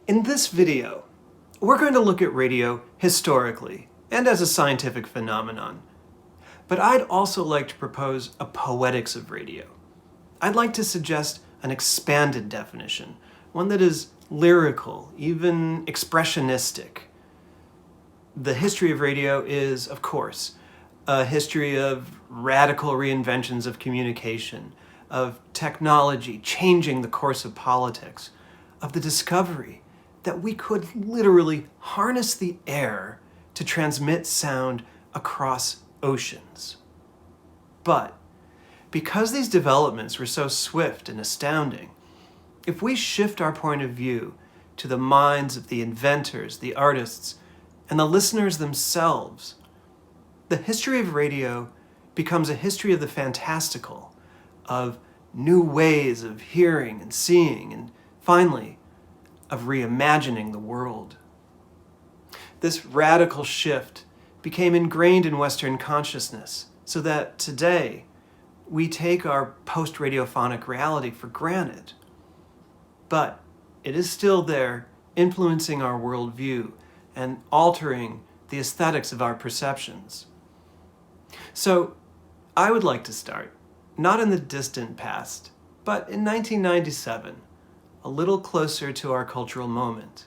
In this video, we're going to look at radio historically and as a scientific phenomenon. But I'd also like to propose a poetics of radio. I'd like to suggest an expanded definition, one that is lyrical, even expressionistic. The history of radio is, of course, a history of radical reinventions of communication, of technology changing the course of politics, of the discovery that we could literally harness the air to transmit sound across oceans. But because these developments were so swift and astounding, if we shift our point of view to the minds of the inventors, the artists, and the listeners themselves, the history of radio becomes a history of the fantastical, of new ways of hearing and seeing, and finally, of reimagining the world. This radical shift became ingrained in Western consciousness, so that today we take our post-radiophonic reality for granted. But it is still there, influencing our worldview and altering the aesthetics of our perceptions. So I would like to start, not in the distant past, but in 1997, a little closer to our cultural moment.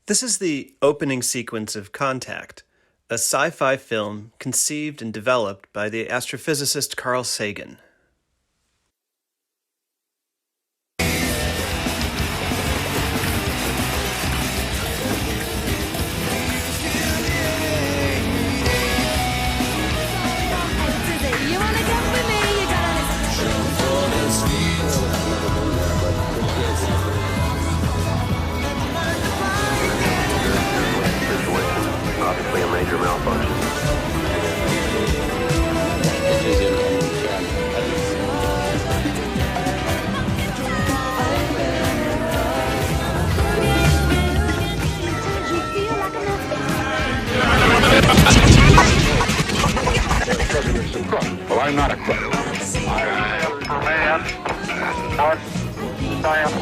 This is the opening sequence of Contact, a sci-fi film conceived and developed by the astrophysicist Carl Sagan. Obviously a major malfunction. Well, I'm not a crook.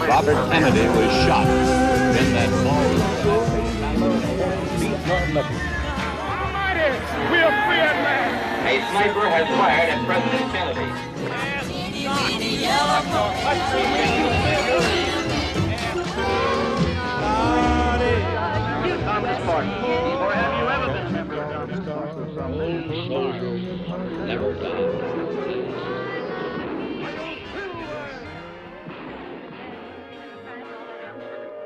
Robert Kennedy was shot in that ball. We are free at last. A sniper has fired at President Kennedy. Thomas Martin. Or have you ever been member of Thomas Martin? Never died.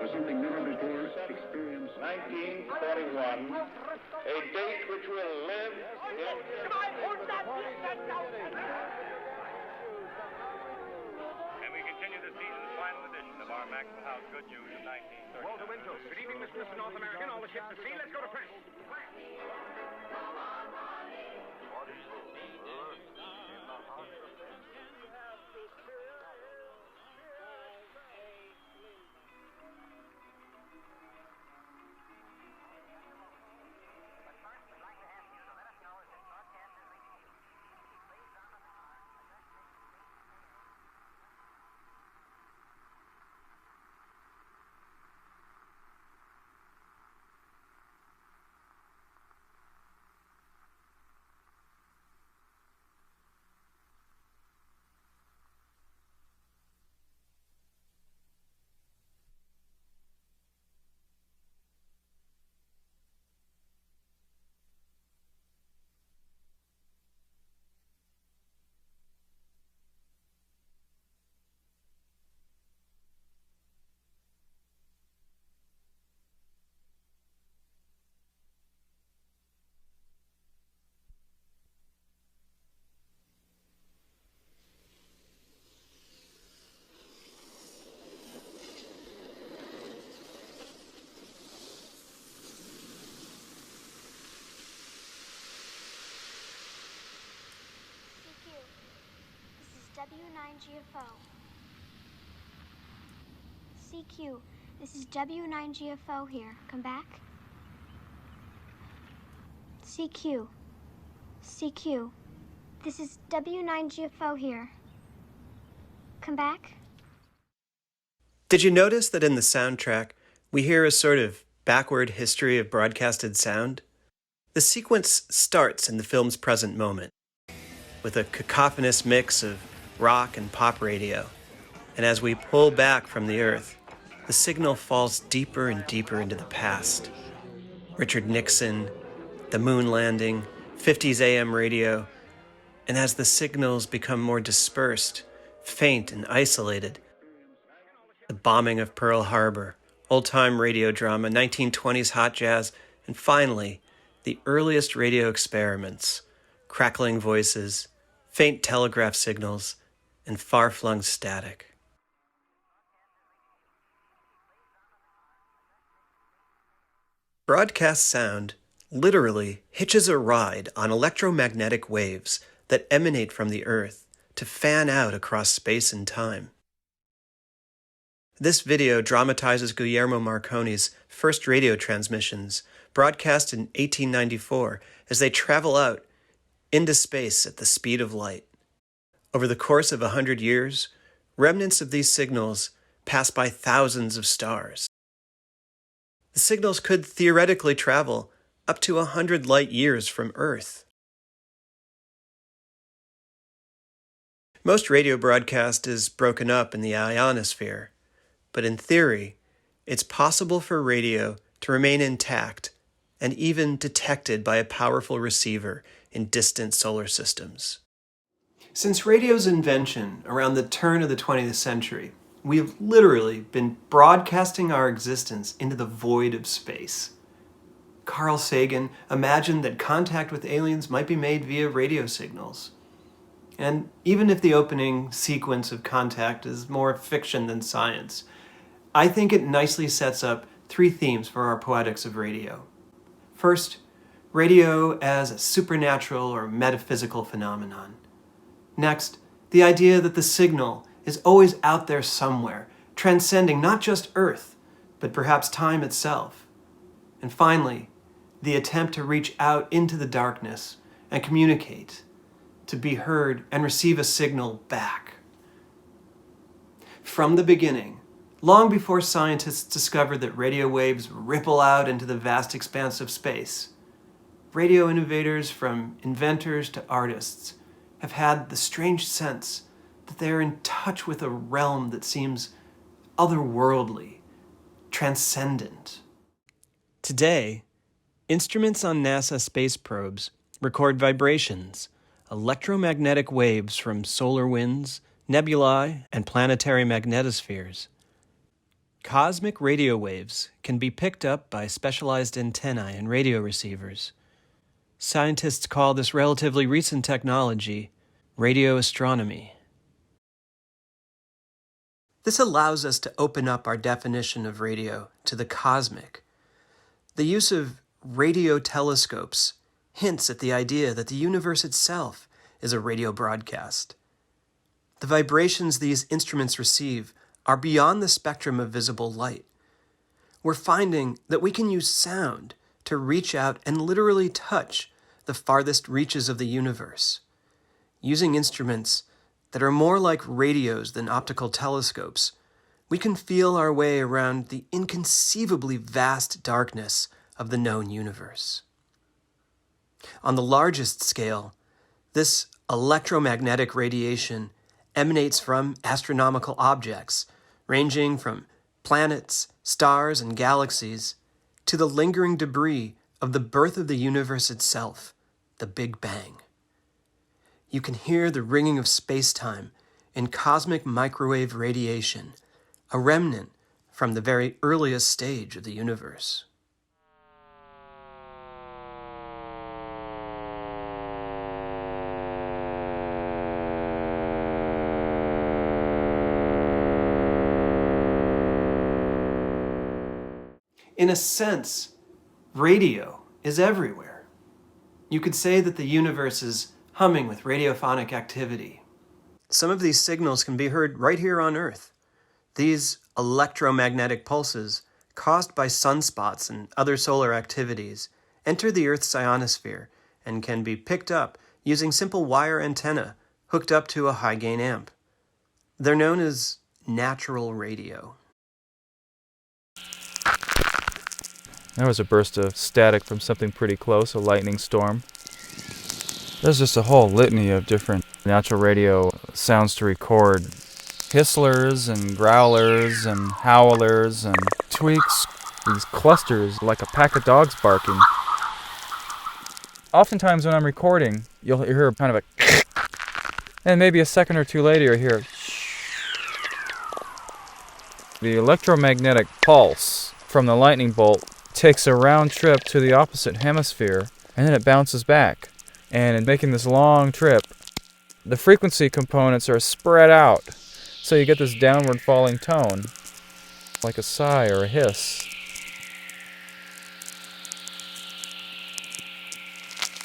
Something never before experienced. 1941, a date which will live in... And we continue this season's final edition of our Maxwell House Good News of 1930. Walter Winchell. Good evening, Mr. North American. All the ships at sea. Let's go to press. W9GFO. CQ, this is W9GFO here. Come back. CQ. CQ, this is W9GFO here. Come back. Did you notice that in the soundtrack, we hear a sort of backward history of broadcasted sound. The sequence starts in the film's present moment, with a cacophonous mix of rock and pop radio. And as we pull back from the Earth, the signal falls deeper and deeper into the past. Richard Nixon, the moon landing, 50s AM radio, and as the signals become more dispersed, faint and isolated, the bombing of Pearl Harbor, old-time radio drama, 1920s hot jazz, and finally, the earliest radio experiments, crackling voices, faint telegraph signals, and far-flung static. Broadcast sound literally hitches a ride on electromagnetic waves that emanate from the Earth to fan out across space and time. This video dramatizes Guillermo Marconi's first radio transmissions, broadcast in 1894, as they travel out into space at the speed of light. Over the course of 100 years, remnants of these signals pass by thousands of stars. The signals could theoretically travel up to 100 light years from Earth. Most radio broadcast is broken up in the ionosphere, but in theory, it's possible for radio to remain intact and even detected by a powerful receiver in distant solar systems. Since radio's invention around the turn of the 20th century, we have literally been broadcasting our existence into the void of space. Carl Sagan imagined that contact with aliens might be made via radio signals. And even if the opening sequence of Contact is more fiction than science, I think it nicely sets up three themes for our Poetics of Radio. First, radio as a supernatural or metaphysical phenomenon. Next, the idea that the signal is always out there somewhere, transcending not just Earth, but perhaps time itself. And finally, the attempt to reach out into the darkness and communicate, to be heard and receive a signal back. From the beginning, long before scientists discovered that radio waves ripple out into the vast expanse of space, radio innovators, from inventors to artists, have had the strange sense that they are in touch with a realm that seems otherworldly, transcendent. Today, instruments on NASA space probes record vibrations, electromagnetic waves from solar winds, nebulae, and planetary magnetospheres. Cosmic radio waves can be picked up by specialized antennae and radio receivers. Scientists call this relatively recent technology radio astronomy. This allows us to open up our definition of radio to the cosmic. The use of radio telescopes hints at the idea that the universe itself is a radio broadcast. The vibrations these instruments receive are beyond the spectrum of visible light. We're finding that we can use sound to reach out and literally touch the farthest reaches of the universe. Using instruments that are more like radios than optical telescopes, we can feel our way around the inconceivably vast darkness of the known universe. On the largest scale, this electromagnetic radiation emanates from astronomical objects, ranging from planets, stars, and galaxies, to the lingering debris of the birth of the universe itself, the Big Bang. You can hear the ringing of space-time in cosmic microwave radiation, a remnant from the very earliest stage of the universe. In a sense, radio is everywhere. You could say that the universe is humming with radiophonic activity. Some of these signals can be heard right here on Earth. These electromagnetic pulses, caused by sunspots and other solar activities, enter the Earth's ionosphere and can be picked up using simple wire antenna hooked up to a high-gain amp. They're known as natural radio. There was a burst of static from something pretty close, a lightning storm. There's just a whole litany of different natural radio sounds to record. Hisslers and growlers and howlers and tweaks. These clusters like a pack of dogs barking. Oftentimes when I'm recording, you'll hear kind of a and maybe a second or two later you'll hear the electromagnetic pulse from the lightning bolt takes a round trip to the opposite hemisphere, and then it bounces back. And in making this long trip, the frequency components are spread out, so you get this downward falling tone, like a sigh or a hiss.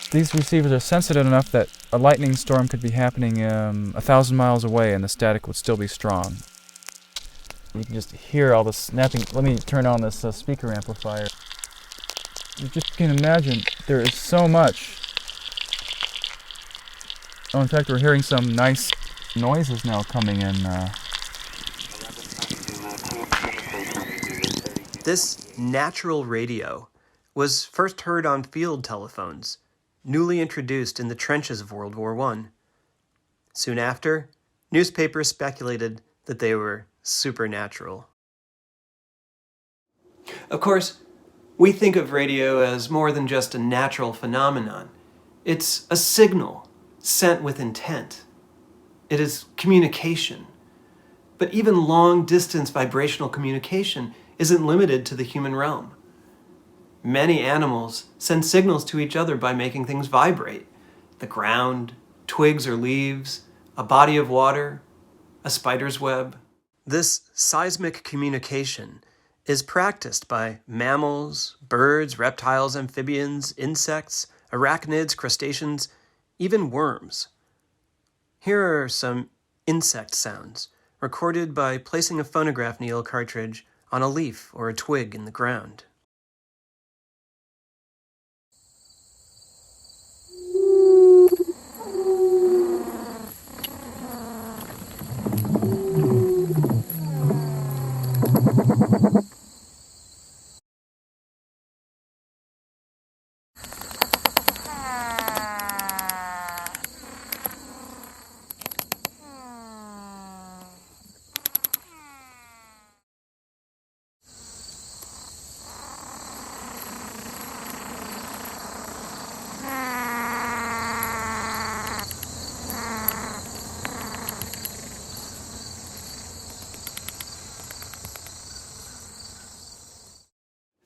These receivers are sensitive enough that a lightning storm could be happening 1,000 miles away and the static would still be strong. You can just hear all the snapping. Let me turn on this speaker amplifier. You just can imagine there is so much. Oh, in fact, we're hearing some nice noises now coming in. This natural radio was first heard on field telephones, newly introduced in the trenches of World War I. Soon after, newspapers speculated that they were supernatural. Of course, we think of radio as more than just a natural phenomenon. It's a signal sent with intent. It is communication. But even long-distance vibrational communication isn't limited to the human realm. Many animals send signals to each other by making things vibrate. The ground, twigs or leaves, a body of water, a spider's web. This seismic communication is practiced by mammals, birds, reptiles, amphibians, insects, arachnids, crustaceans, even worms. Here are some insect sounds recorded by placing a phonograph needle cartridge on a leaf or a twig in the ground.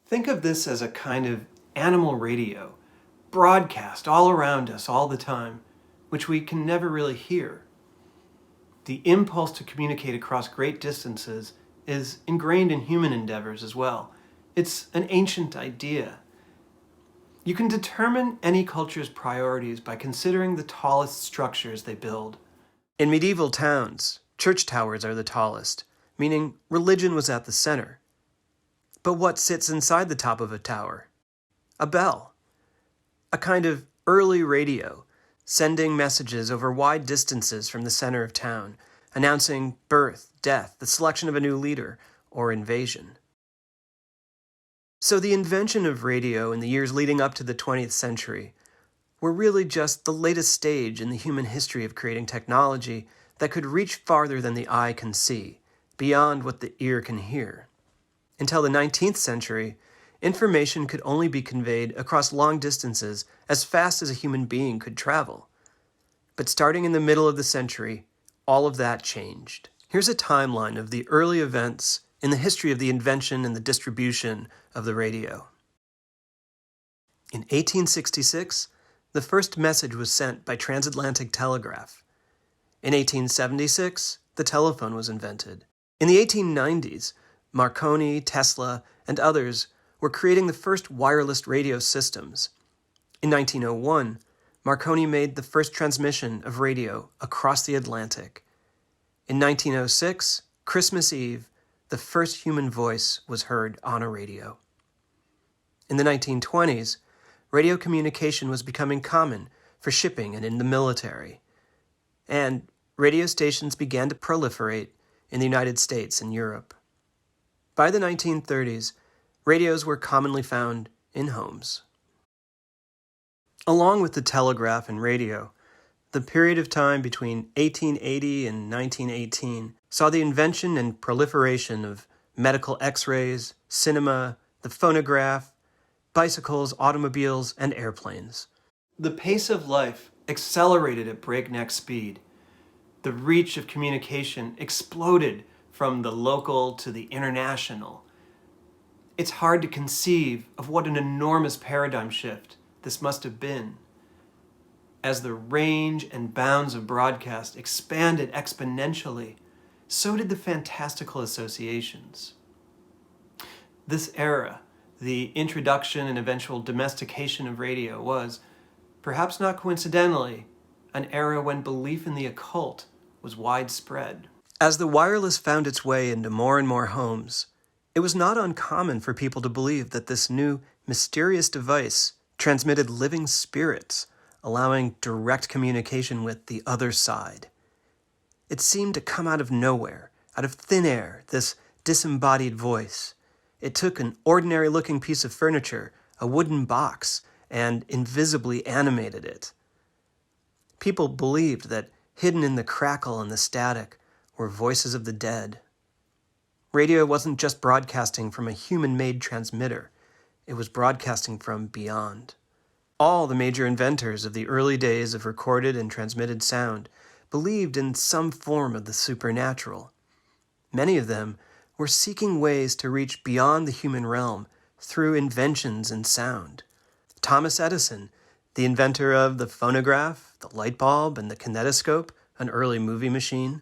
Think of this as a kind of animal radio, broadcast all around us all the time, which we can never really hear. The impulse to communicate across great distances is ingrained in human endeavors as well. It's an ancient idea. You can determine any culture's priorities by considering the tallest structures they build. In medieval towns, church towers are the tallest, meaning religion was at the center. But what sits inside the top of a tower? A bell. A kind of early radio, sending messages over wide distances from the center of town, announcing birth, death, the selection of a new leader, or invasion. So the invention of radio in the years leading up to the 20th century were really just the latest stage in the human history of creating technology that could reach farther than the eye can see, beyond what the ear can hear. Until the 19th century, information could only be conveyed across long distances as fast as a human being could travel. But starting in the middle of the century, all of that changed. Here's a timeline of the early events in the history of the invention and the distribution of the radio. In 1866, the first message was sent by transatlantic telegraph. In 1876, the telephone was invented. In the 1890s, Marconi, Tesla, and others were creating the first wireless radio systems. In 1901, Marconi made the first transmission of radio across the Atlantic. In 1906, Christmas Eve, the first human voice was heard on a radio. In the 1920s, radio communication was becoming common for shipping and in the military. And radio stations began to proliferate in the United States and Europe. By the 1930s, radios were commonly found in homes. Along with the telegraph and radio, the period of time between 1880 and 1918 saw the invention and proliferation of medical X-rays, cinema, the phonograph, bicycles, automobiles, and airplanes. The pace of life accelerated at breakneck speed. The reach of communication exploded from the local to the international. It's hard to conceive of what an enormous paradigm shift this must have been. As the range and bounds of broadcast expanded exponentially, so did the fantastical associations. This era, the introduction and eventual domestication of radio, was, perhaps not coincidentally, an era when belief in the occult was widespread. As the wireless found its way into more and more homes, it was not uncommon for people to believe that this new, mysterious device transmitted living spirits, allowing direct communication with the other side. It seemed to come out of nowhere, out of thin air, this disembodied voice. It took an ordinary-looking piece of furniture, a wooden box, and invisibly animated it. People believed that hidden in the crackle and the static were voices of the dead. Radio wasn't just broadcasting from a human-made transmitter. It was broadcasting from beyond. All the major inventors of the early days of recorded and transmitted sound believed in some form of the supernatural. Many of them were seeking ways to reach beyond the human realm through inventions in sound. Thomas Edison, the inventor of the phonograph, the light bulb, and the kinetoscope, an early movie machine,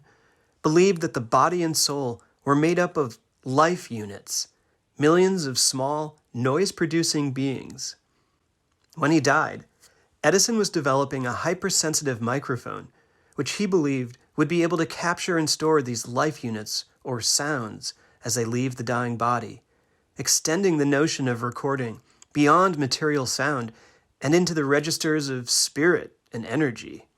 believed that the body and soul were made up of life units, millions of small, noise-producing beings. When he died, Edison was developing a hypersensitive microphone, which he believed would be able to capture and store these life units, or sounds, as they leave the dying body, extending the notion of recording beyond material sound and into the registers of spirit and energy.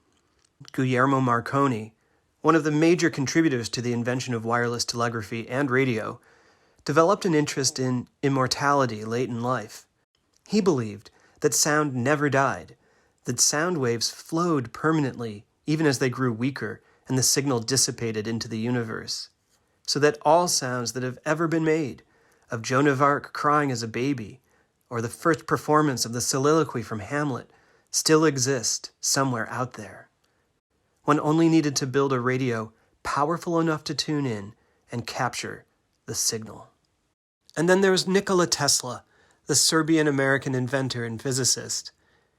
Guglielmo Marconi, one of the major contributors to the invention of wireless telegraphy and radio, developed an interest in immortality late in life. He believed that sound never died, that sound waves flowed permanently even as they grew weaker and the signal dissipated into the universe, so that all sounds that have ever been made, of Joan of Arc crying as a baby, or the first performance of the soliloquy from Hamlet, still exist somewhere out there. One only needed to build a radio powerful enough to tune in and capture the signal. And then there was Nikola Tesla, the Serbian-American inventor and physicist.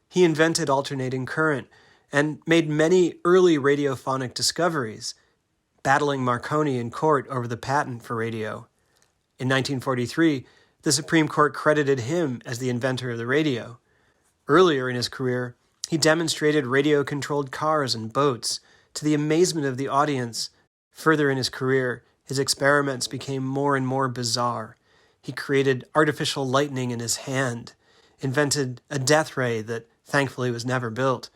He invented alternating current and made many early radiophonic discoveries, battling Marconi in court over the patent for radio. In 1943, the Supreme Court credited him as the inventor of the radio. Earlier in his career, he demonstrated radio-controlled cars and boats to the amazement of the audience. Further in his career, his experiments became more and more bizarre. He created artificial lightning in his hand, invented a death ray that thankfully was never built.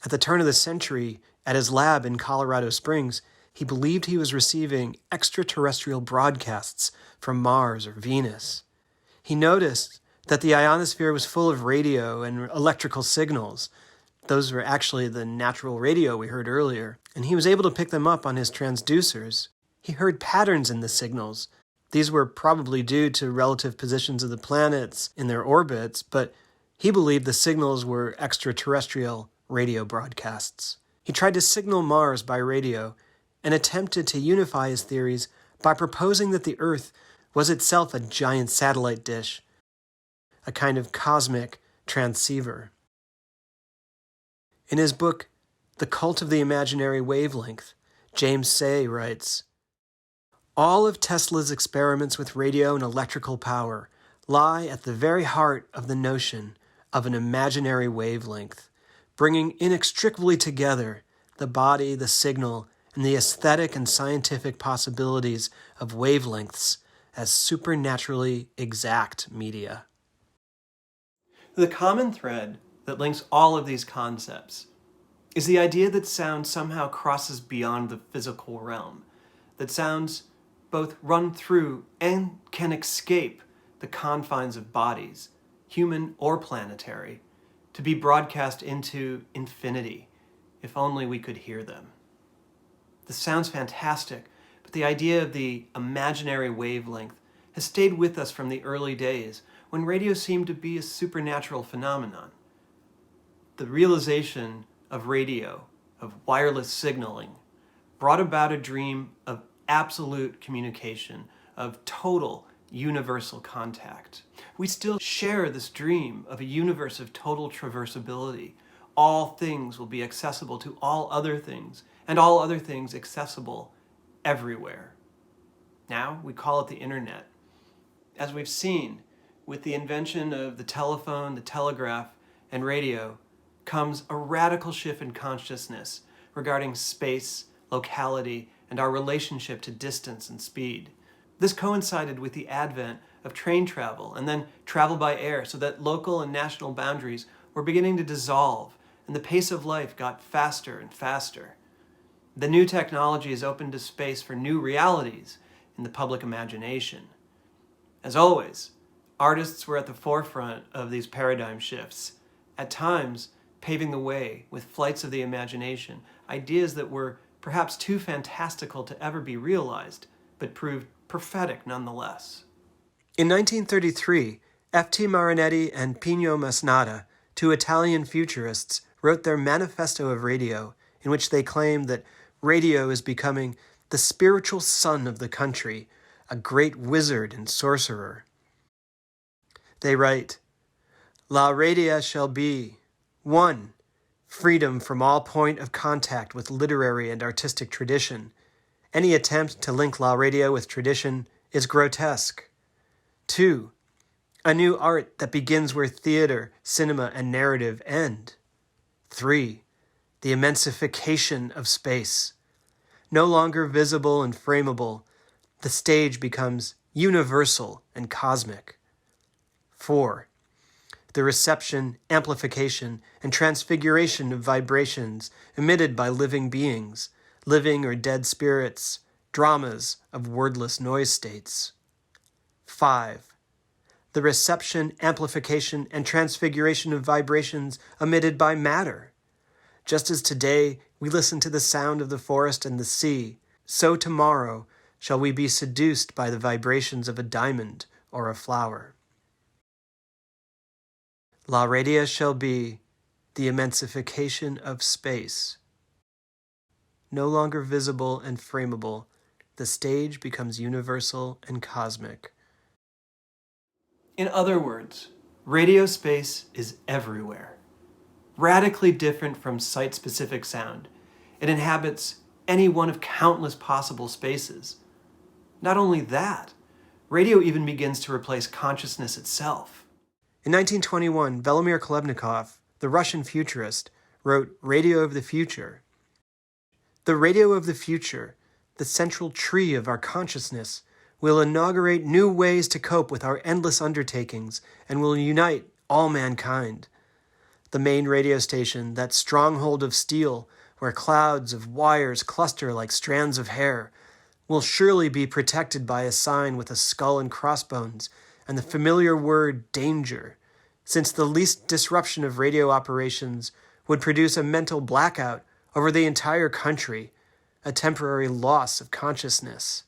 At the turn of the century, at his lab in Colorado Springs, he believed he was receiving extraterrestrial broadcasts from Mars or Venus. He noticed that the ionosphere was full of radio and electrical signals. Those were actually the natural radio we heard earlier, and he was able to pick them up on his transducers. He heard patterns in the signals. These were probably due to relative positions of the planets in their orbits, but he believed the signals were extraterrestrial radio broadcasts. He tried to signal Mars by radio and attempted to unify his theories by proposing that the Earth was itself a giant satellite dish, a kind of cosmic transceiver. In his book, The Cult of the Imaginary Wavelength, James Say writes, "All of Tesla's experiments with radio and electrical power lie at the very heart of the notion of an imaginary wavelength, bringing inextricably together the body, the signal, and the aesthetic and scientific possibilities of wavelengths as supernaturally exact media." The common thread that links all of these concepts is the idea that sound somehow crosses beyond the physical realm, that sounds both run through and can escape the confines of bodies, human or planetary, to be broadcast into infinity, if only we could hear them. This sounds fantastic, but the idea of the imaginary wavelength has stayed with us from the early days when radio seemed to be a supernatural phenomenon. The realization of radio, of wireless signaling, brought about a dream of absolute communication, of total universal contact. We still share this dream of a universe of total traversability. All things will be accessible to all other things, and all other things accessible everywhere. Now we call it the internet. As we've seen, with the invention of the telephone, the telegraph, and radio, comes a radical shift in consciousness regarding space, locality, and our relationship to distance and speed. This coincided with the advent of train travel and then travel by air, so that local and national boundaries were beginning to dissolve and the pace of life got faster and faster. The new technology has opened a space for new realities in the public imagination. As always, artists were at the forefront of these paradigm shifts, at times paving the way with flights of the imagination, ideas that were perhaps too fantastical to ever be realized, but proved prophetic nonetheless. In 1933, F.T. Marinetti and Pino Masnada, two Italian futurists, wrote their Manifesto of Radio, in which they claimed that radio is becoming the spiritual son of the country, a great wizard and sorcerer. They write, "La radio shall be 1. Freedom from all point of contact with literary and artistic tradition. Any attempt to link la radio with tradition is grotesque. 2. A new art that begins where theater, cinema, and narrative end. 3. The immensification of space. No longer visible and frameable, the stage becomes universal and cosmic. 4. The reception, amplification, and transfiguration of vibrations emitted by living beings, living or dead spirits, dramas of wordless noise states. 5. The reception, amplification, and transfiguration of vibrations emitted by matter. Just as today we listen to the sound of the forest and the sea, so tomorrow shall we be seduced by the vibrations of a diamond or a flower. La radio shall be the immensification of space. No longer visible and frameable, the stage becomes universal and cosmic." In other words, radio space is everywhere. Radically different from site-specific sound, it inhabits any one of countless possible spaces. Not only that, radio even begins to replace consciousness itself. In 1921, Velimir Khlebnikov, the Russian futurist, wrote Radio of the Future. "The radio of the future, the central tree of our consciousness, will inaugurate new ways to cope with our endless undertakings and will unite all mankind. The main radio station, that stronghold of steel where clouds of wires cluster like strands of hair, will surely be protected by a sign with a skull and crossbones and the familiar word danger, since the least disruption of radio operations would produce a mental blackout over the entire country, a temporary loss of consciousness."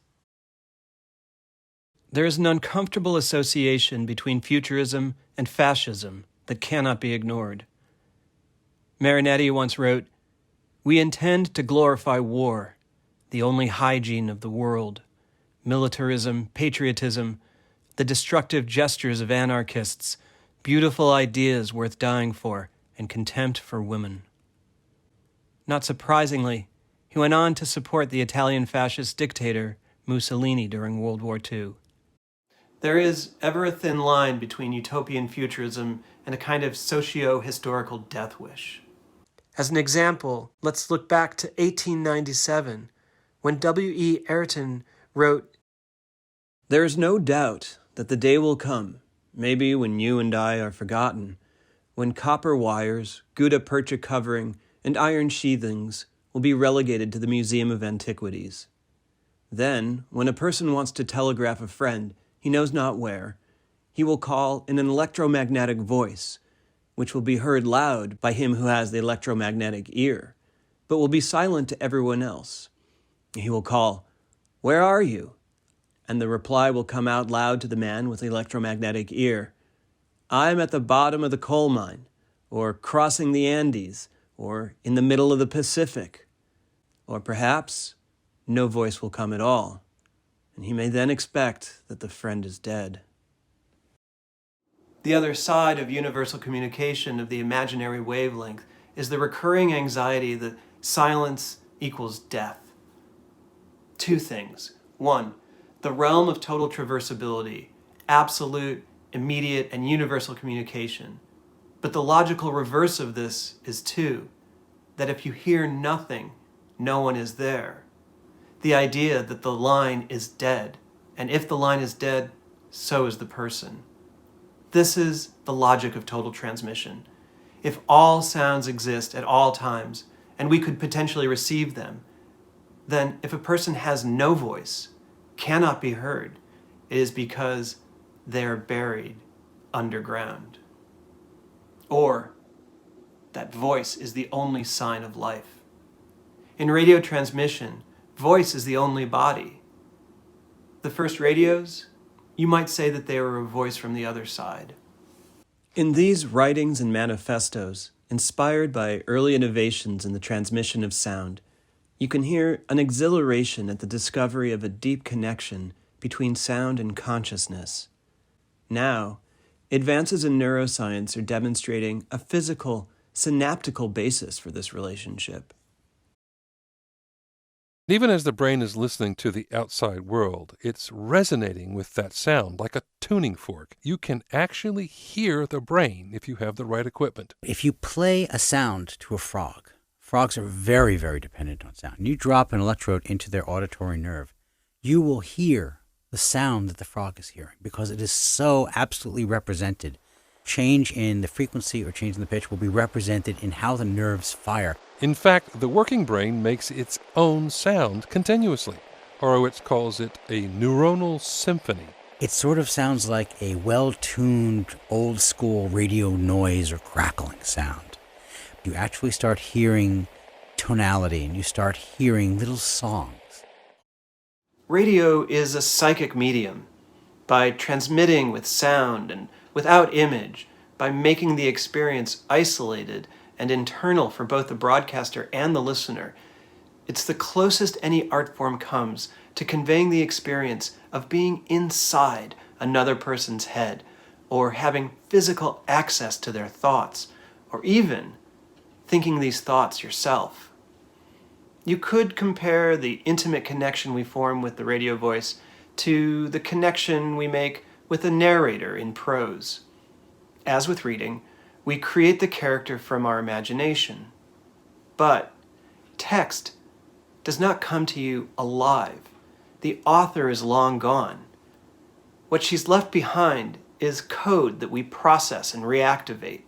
There is an uncomfortable association between futurism and fascism that cannot be ignored. Marinetti once wrote, "We intend to glorify war, the only hygiene of the world, militarism, patriotism, the destructive gestures of anarchists, beautiful ideas worth dying for, and contempt for women." Not surprisingly, he went on to support the Italian fascist dictator Mussolini during World War II. There is ever a thin line between utopian futurism and a kind of socio-historical death wish. As an example, let's look back to 1897, when W.E. Ayrton wrote, "There is no doubt that the day will come, maybe when you and I are forgotten, when copper wires, gutta percha covering, and iron sheathings will be relegated to the Museum of Antiquities. Then, when a person wants to telegraph a friend, he knows not where, he will call in an electromagnetic voice, which will be heard loud by him who has the electromagnetic ear, but will be silent to everyone else. He will call, "Where are you?" And the reply will come out loud to the man with the electromagnetic ear, "I'm at the bottom of the coal mine," or "crossing the Andes," or "in the middle of the Pacific." Or perhaps no voice will come at all, and he may then expect that the friend is dead. The other side of universal communication of the imaginary wavelength is the recurring anxiety that silence equals death. Two things. One, the realm of total traversability, absolute, immediate, and universal communication. But the logical reverse of this is two, that if you hear nothing, no one is there. The idea that the line is dead, and if the line is dead, so is the person. This is the logic of total transmission. If all sounds exist at all times, and we could potentially receive them, then if a person has no voice, cannot be heard, it is because they're buried underground. Or that voice is the only sign of life. In radio transmission, voice is the only body. The first radios, you might say that they were a voice from the other side. In these writings and manifestos, inspired by early innovations in the transmission of sound, you can hear an exhilaration at the discovery of a deep connection between sound and consciousness. Now, advances in neuroscience are demonstrating a physical, synaptical basis for this relationship. Even as the brain is listening to the outside world, it's resonating with that sound like a tuning fork. You can actually hear the brain if you have the right equipment. If you play a sound to a frog, frogs are very, very dependent on sound. You drop an electrode into their auditory nerve, you will hear the sound that the frog is hearing because it is so absolutely represented. Change in the frequency or change in the pitch will be represented in how the nerves fire. In fact, the working brain makes its own sound continuously. Horowitz calls it a neuronal symphony. It sort of sounds like a well-tuned, old-school radio noise or crackling sound. You actually start hearing tonality and you start hearing little songs. Radio is a psychic medium. By transmitting with sound and without image, by making the experience isolated and internal for both the broadcaster and the listener, it's the closest any art form comes to conveying the experience of being inside another person's head, or having physical access to their thoughts, or even thinking these thoughts yourself. You could compare the intimate connection we form with the radio voice to the connection we make with a narrator in prose. As with reading, we create the character from our imagination. But text does not come to you alive. The author is long gone. What she's left behind is code that we process and reactivate.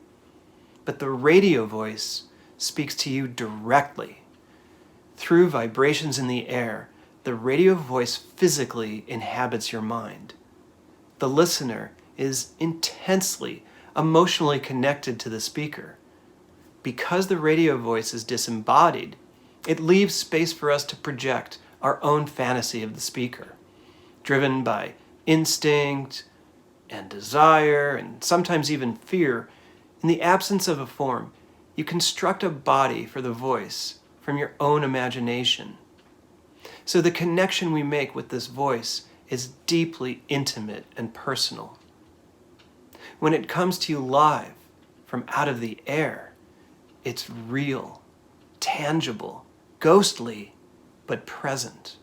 But the radio voice speaks to you directly. Through vibrations in the air, the radio voice physically inhabits your mind. The listener is intensely, emotionally connected to the speaker. Because the radio voice is disembodied, it leaves space for us to project our own fantasy of the speaker, driven by instinct and desire and sometimes even fear. In the absence of a form, you construct a body for the voice from your own imagination. So the connection we make with this voice is deeply intimate and personal. When it comes to you live from out of the air, it's real, tangible, ghostly, but present.